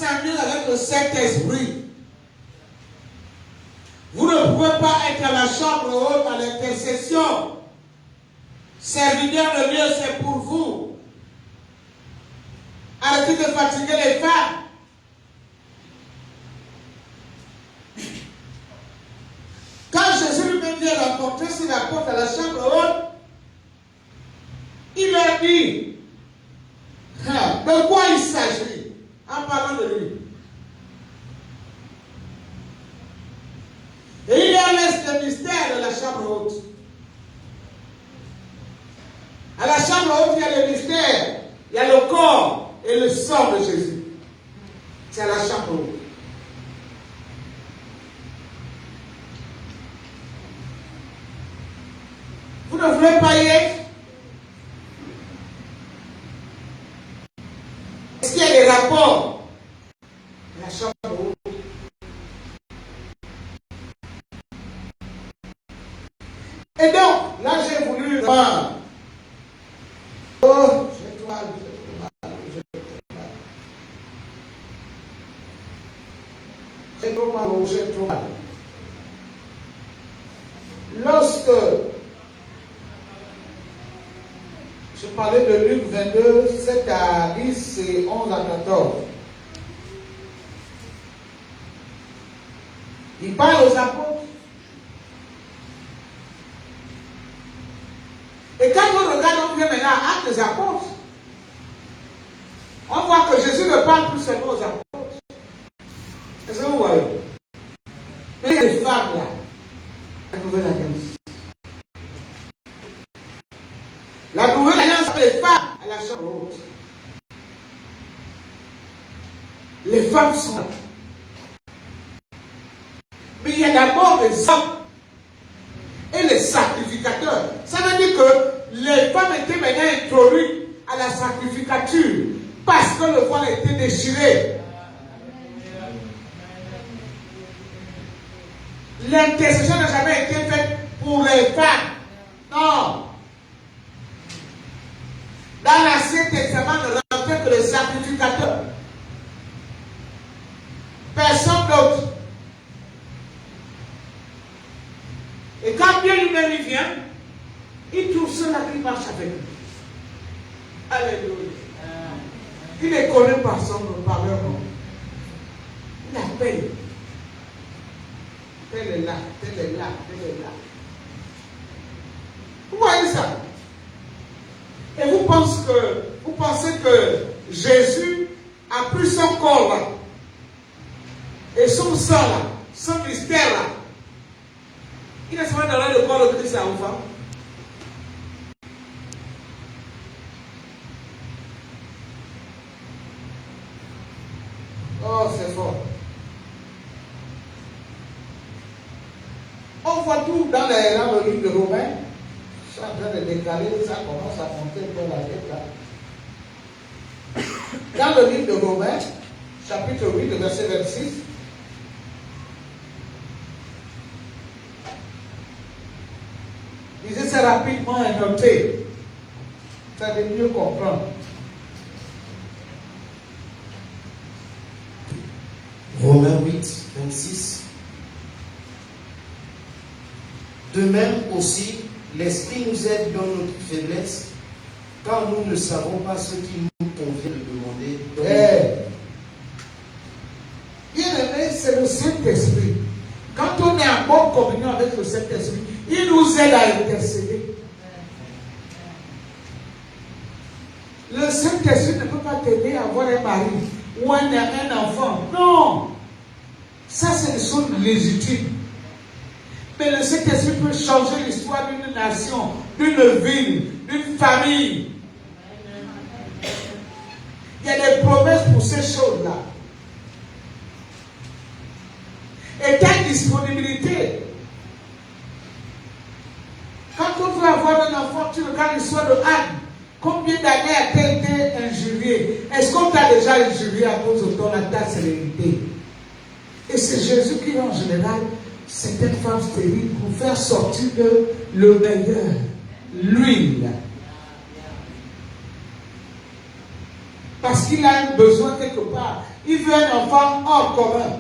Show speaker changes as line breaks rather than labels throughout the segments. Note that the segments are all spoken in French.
s'amuse avec le Saint-Esprit. Vous ne pouvez pas être à la chambre haute à l'intercession. Serviteur de Dieu, c'est pour vous. Arrêtez de fatiguer les femmes. Quand Jésus lui-même vient rencontrer sur la porte à la chambre haute, il leur dit, de quoi il s'agit en parlant de lui. Et il leur laisse le mystère de la chambre haute. À la chambre haute, il y a le mystère, il y a le corps et le sang de Jésus. C'est à la chambre haute. Vous ne voulez pas y être? Est-ce qu'il y a des rapports? La chambre haute. Et donc, là j'ai voulu voir. Oh, j'ai trop mal. J'ai trop mal. Lorsque je parlais de Luc 22, 7 à 10 et 11 à 14. Il parle aux apôtres. Et quand on regarde, on vient maintenant à Actes des apôtres, on voit que Jésus ne parle plus seulement aux apôtres. Est-ce que vous voyez? Mais il y a des femmes là, la nouvelle alliance. La nouvelle alliance des femmes à la chambre haute. Les femmes sont là. Mais il y a d'abord les hommes et les sacrificateurs. Ça veut dire que les femmes étaient maintenant introduites à la sacrificature parce que le voile était déchiré. L'intercession n'a jamais été faite pour les femmes. Non. Dans l'Ancien Testament, ne rentrait que les sacrificateurs. Personne d'autre. Et quand Dieu lui-même vient, il trouve ceux-là qui marchent avec lui. Alléluia. Il les connaît par leur nom. Il appelle. Tel est là, tel est là, tel est là. Vous voyez ça? Et vous pensez que Jésus a pris son corps là, et son sang là, son mystère là. Il a seulement donné le corps de Christ à une femme. Oh, c'est fort. On voit tout dans le livre de Romains. Je suis en train de décaler, ça commence à monter dans la tête là. Dans le livre de Romains, chapitre 8, verset 26. Lisez ça rapidement et notez. Ça va mieux comprendre.
Romains 8, 26. De même aussi, l'Esprit nous aide dans notre faiblesse, car nous ne savons pas ce qu'il nous convient de demander.
Bien aimé, c'est le Saint-Esprit. Quand on est en bonne communion avec le Saint-Esprit, il nous aide à intercéder. Le Saint-Esprit ne peut pas t'aider à avoir un mari ou un enfant. Non! Ça, c'est des choses légitimes. Mais le Saint-Esprit peut changer l'histoire d'une nation, d'une ville, d'une famille. Il y a des promesses pour ces choses-là. Et ta disponibilité. Quand on veut avoir un enfant, tu regardes l'histoire de Anne. Combien d'années a-t-elle été injuriée? Est-ce qu'on t'a déjà injurié à cause de ta sérénité? Et c'est Jésus qui, en général, certaines femmes stériles pour faire sortir le meilleur, l'huile. Parce qu'il a un besoin quelque part Il veut un enfant hors commun.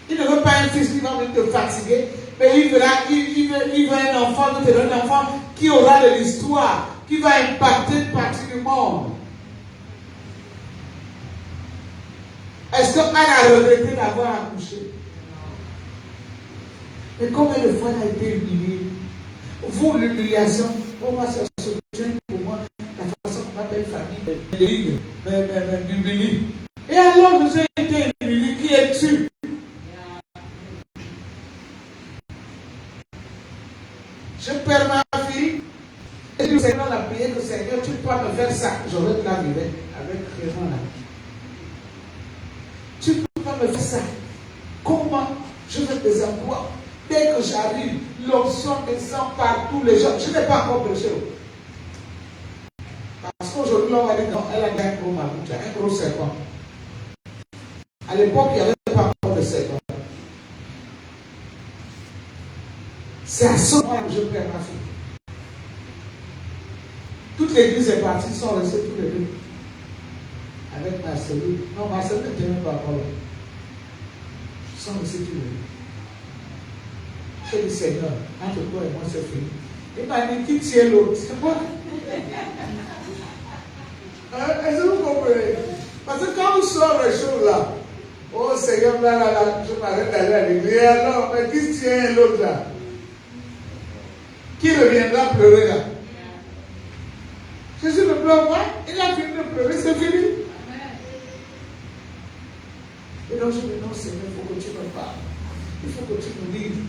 Il ne veut pas un fils qui va venir te fatiguer, mais il veut un enfant, un enfant qui aura de l'histoire, qui va impacter une partie du monde. Est-ce qu'Anne a regretté d'avoir accouché? Mais combien de fois elle a été humiliée? Vous, l'humiliation, pour moi, c'est pour moi, la façon qu'on appelle famille, m'humilie. Et alors, vous avez été humilié, qui es-tu? Je perds ma fille, et le Seigneur a prié que Seigneur, tu dois me faire ça. J'aurais de la vie avec raison là. Tu peux pas me faire ça. Comment je veux des emplois? Dès que j'arrive, l'option descend partout, les gens. Je n'ai pas encore prêché. Parce qu'aujourd'hui, on va dire qu'elle a un gros mammouth, un gros serpent. À l'époque, il n'y avait pas encore de serpent. C'est à ce moment que je perds ma fille. Toute l'église est partie, ils sont restés tous les deux. Avec Marcelo. Non, Marcelo n'était même pas encore là. Ils sont restés tous les deux. J'ai dit, Seigneur, entre toi et moi, c'est fini. Il m'a dit, qui tient l'autre? C'est quoi? Est-ce que vous comprenez? Parce que quand vous sortez les choses là, oh Seigneur, là, je m'arrête d'aller à l'église. Alors, mais qui tient l'autre là? Qui reviendra pleurer là? Jésus ne pleure pas, il a fini de pleurer, c'est fini. Et donc je me dis, non Seigneur, il faut que tu me parles. Il faut que tu me dises.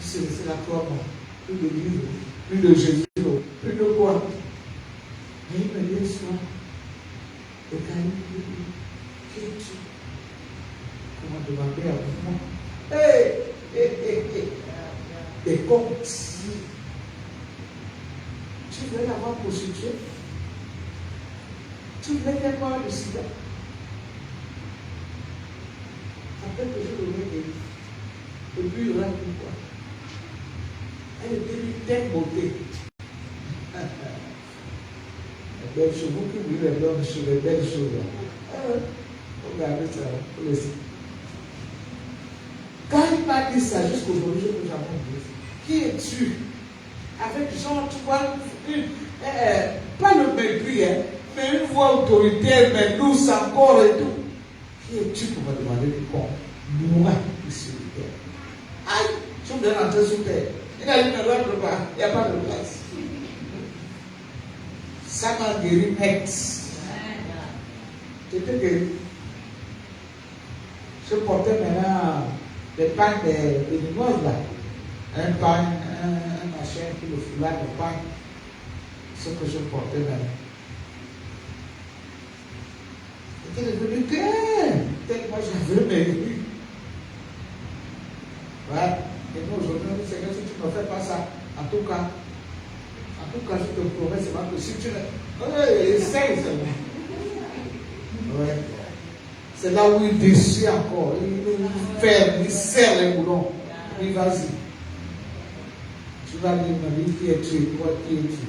C'est la croix, plus de livres, plus de Jésus, plus de quoi. Mais il me dit, sois, et quand il me dit, qui es-tu? Comment demander à moi? Et comme si tu veux l'avoir prostituée, tu veux qu'elle parle de sida. Après que je le mets et puis il aura plus quoi. Elle était une telle beauté. Les belles choses, vous qui vivez les sur les belles choses. Regardez ça, vous laissez. Quand il m'a dit ça, jusqu'aujourd'hui, je ne peux jamais oublier. Qui es-tu? Avec genre, tu vois, pas le mépris, hein, mais une voix autoritaire, mais douce encore et tout. Qui es-tu pour me demander de quoi? Moi, ici, sur terre. Aïe, je me donne rentrer sur terre. Il a dit, ne rentre pas, il n'y a pas de place. Ça m'a guéri net. J'étais guéri. Je portais maintenant les pagnes des limoges là. Un pagne, un machin, puis le foulard de pagne. Ce que je portais maintenant. J'étais devenu tellement j'avais mérité. Ouais. Et nous aujourd'hui, on dit, Seigneur, si tu ne me fais pas ça, en tout cas, je te promets seulement que si tu ne. Essaye seulement. Ouais. C'est là où il déchire encore. Il ferme, il serre les boulons. Il dit, vas-y. Tu vas dire, ma vie, qui es-tu? Quoi, qui es-tu?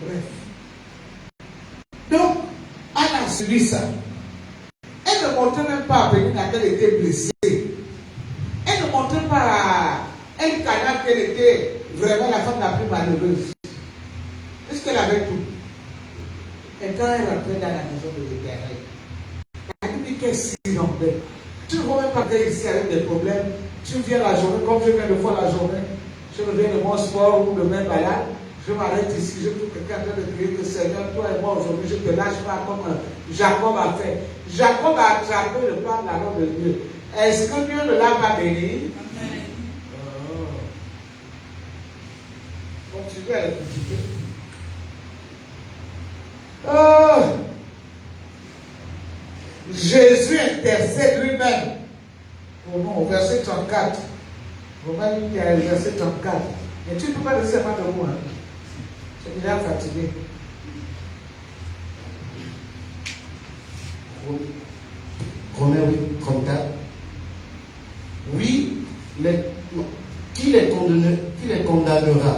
Bref. Donc, Anne a suivi ça. Elle ne montrait même pas à Pénine qu'elle était blessée. Elle ne montrait pas à elle qu'elle était vraiment la femme la plus malheureuse. Parce qu'elle avait tout. Et quand elle rentrait dans la maison de l'Éternel, elle dit qu'elle s'inondait. Tu ne vois même pas qu'elle ici avec des problèmes. Tu viens la journée, comme je viens de voir la journée. Je reviens de mon sport ou de mes balades. Je m'arrête ici, je trouve quelqu'un en train de crier que Seigneur, toi et moi aujourd'hui, je te lâche pas comme Jacob a fait. Jacob a attrapé le plan de la main de Dieu. Est-ce que Dieu ne l'a pas béni? Continuez à l'écouter. Jésus intercède lui-même pour nous, au verset 34. Romains 8, verset 34. Mais tu ne peux pas laisser pas de moi. Je suis déjà fatigué.
Romains 8, 34. Oui, qui les condamnera?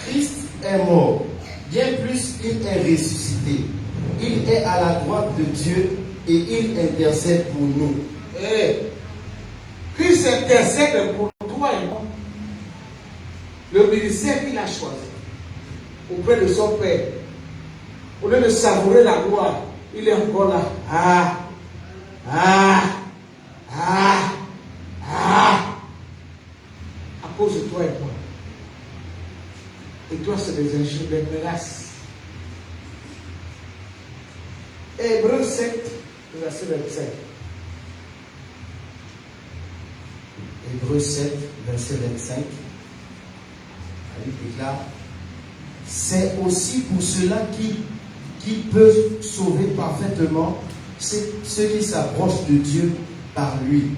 Christ est mort. Bien plus, il est ressuscité. Il est à la droite de Dieu et il intercède pour nous.
Christ intercède pour toi et moi. Le ministère qu'il a choisi auprès de son Père, au lieu de savourer la gloire, il est encore là. À cause de toi et moi. Et toi, c'est des injures, des menaces. Hébreux 7, verset 25.
Hébreux 7, verset 25. Il déclare: c'est aussi pour cela qui peuvent sauver parfaitement ceux qui s'approchent de Dieu par lui,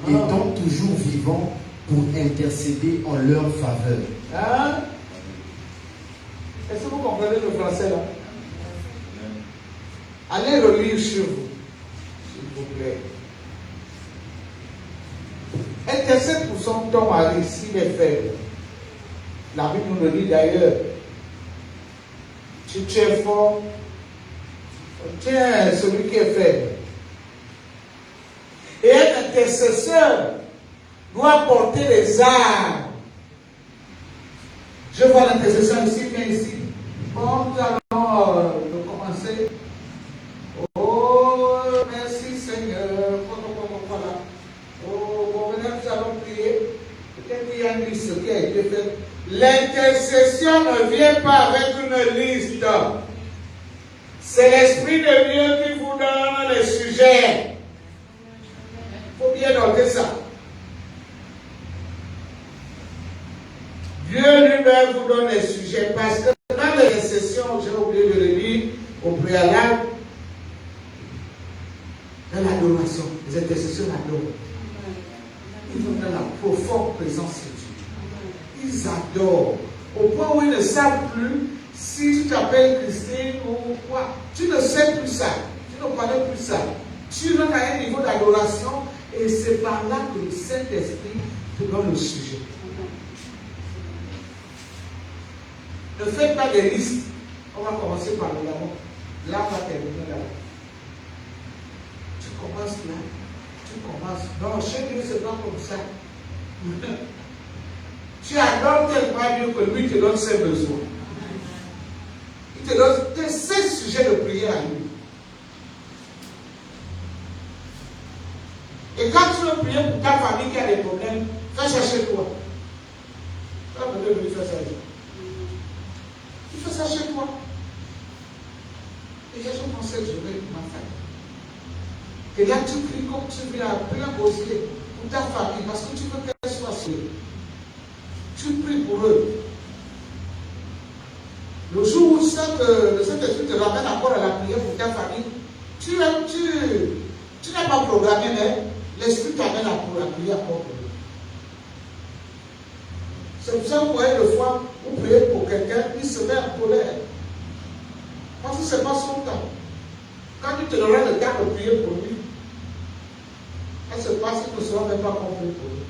étant toujours vivants pour intercéder en leur faveur.
Hein? Est-ce que vous comprenez le français là? Allez le lire sur vous, s'il vous plaît. Intercède pour son mari s'il est faible. La Bible nous le dit d'ailleurs. Tu es fort. Tiens, celui qui est faible. Et un intercesseur doit porter les armes. Je vois l'intercesseur ici, viens ici. Bon, nous allons commencer. Oh, merci Seigneur. Voilà. Oh, bon, maintenant nous allons prier. Peut-être qu'il y a une liste qui a été faite. L'intercession ne vient pas avec une liste. C'est l'Esprit de Dieu qui vous donne les sujets. Il faut bien noter ça. Dieu lui-même vous donne les sujets parce que dans les sessions, j'ai oublié de le dire au préalable, dans l'adoration, les intercessions adorent. Ils vont dans la profonde présence de Dieu. Ils adorent. Au point où ils ne savent plus si tu t'appelles Christine ou quoi. Tu ne sais plus ça. Tu ne connais plus ça. Tu rentres à un niveau d'adoration et c'est par là que le Saint-Esprit te donne le sujet. Ne faites pas des listes. On va commencer par le là. Là, on va terminer là. Tu commences là. Tu commences. Non, chez Dieu, c'est pas comme ça. Tu adores tellement Dieu que lui te donne ses besoins. Il te donne ses sujets de prière à lui. Et quand tu veux prier pour ta famille qui a des problèmes, fais ça chez toi. Tu vas peut-être venir faire ça chez toi. Tu fais ça chez toi. Et j'ai pensé que je vais pour ma famille. Et là, tu pries comme tu veux, à plein gosier pour ta famille, parce que tu veux qu'elle soit sauvée. Tu pries pour eux. Le jour où le Saint-Esprit te ramène encore à la prière pour ta famille, tu n'as pas programmé, mais l'Esprit t'amène à la prière encore pour eux. C'est pour ça que vous voyez le fois, vous priez pour quelqu'un, il se met en colère. Parce que ce n'est pas son temps. Quand tu te donneras le temps de prier pour lui, elle se passe, il ne sera même pas compris pour lui.